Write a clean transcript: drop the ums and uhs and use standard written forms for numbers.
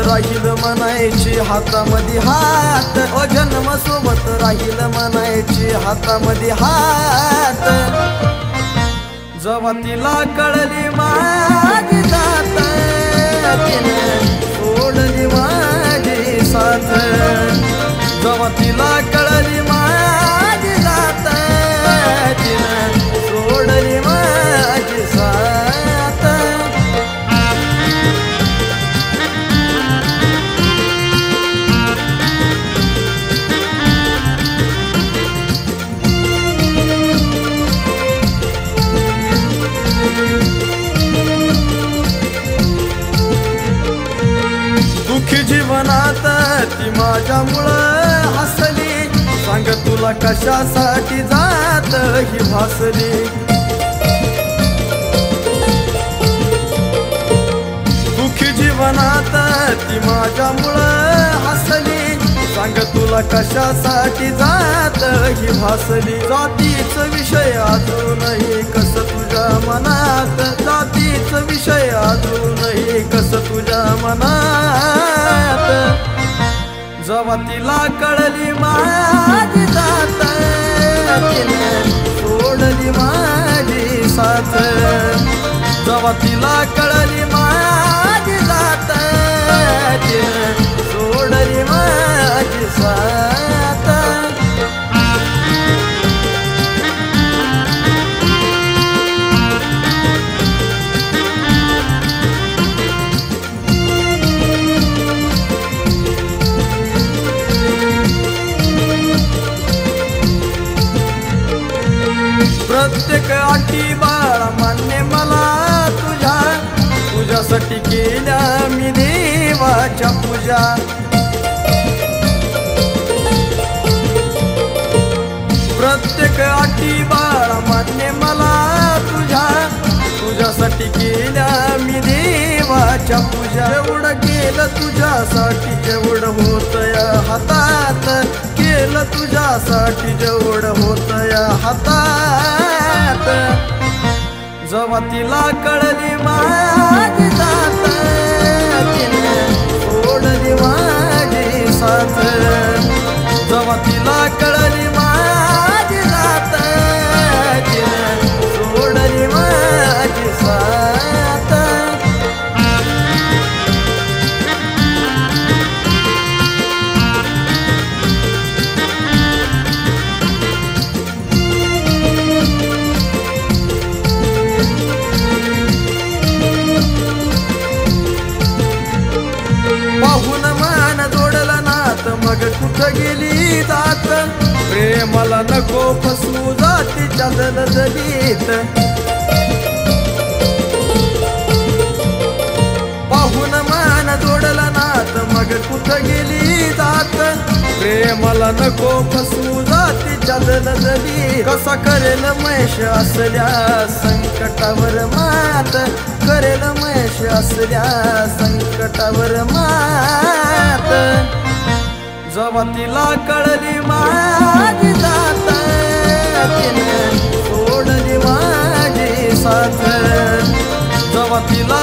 राहील म्हणायची हातामध्ये हात, ओ जन्म सोबत राहील म्हणायची हातामध्ये हात। जेव्हा तिला कळली माझी जात, तिने सोडली माझी साथ। जेव्हा तिला कळली माझी जात, तिने सोडली माझी साथ। दुःखी जीवनात ती माझ्यामुळं हसली, सांग तुला कशासाठी जात ही भासली। दुःखी जीवनात ती माझ्यामुळं हसली, सांग तुला कशासाठी जात ही भासली। जातीच विषय अजूनही कस तुझ्या मनात, जातीच विषय अजूनही कस तुझ्या मनात। जेव्हा तिला कळली माझी जात, तिने सोडली माझी साथ। जेव्हा तिला कळली माझी जात, तिने सोडली माझी साथ। प्रत्येक अटी बाळा मान्य मला तुझ्या, तुझ्यासाठी केल्या मी देवाच्या पूजा। प्रत्येक अटी बाळा मान्य मला तुझ्या, तुझ्यासाठी केल्या मी देवाच्या पूजा। एवढं केलं तुझ्यासाठी जेवढं होत या हातात, केलं तुझ्यासाठी जेवढं होत या हातात। जेव्हा तिला कळली माझी जात, तिने सोडली माझी साथ। जेव्हा तिला कळली माझी जात, तिने सोडली माझी साथ। पाहून मान जोडलं नात, मग कुठं गेली जात, प्रेमाला नको फसवू जातीच्या दलदलीत। पाहून मान जोडलं नात, मग कुठं गेली जात, प्रेमाला नको फसवू जातीच्या दलदलीत। कसा करेल महेश असल्या संकटावर मात, करेल महेश असल्या संकटावर मात। जेव्हा तिला कळली माझी जात, तिने सोडली माझी साथ। जेव्हा तिला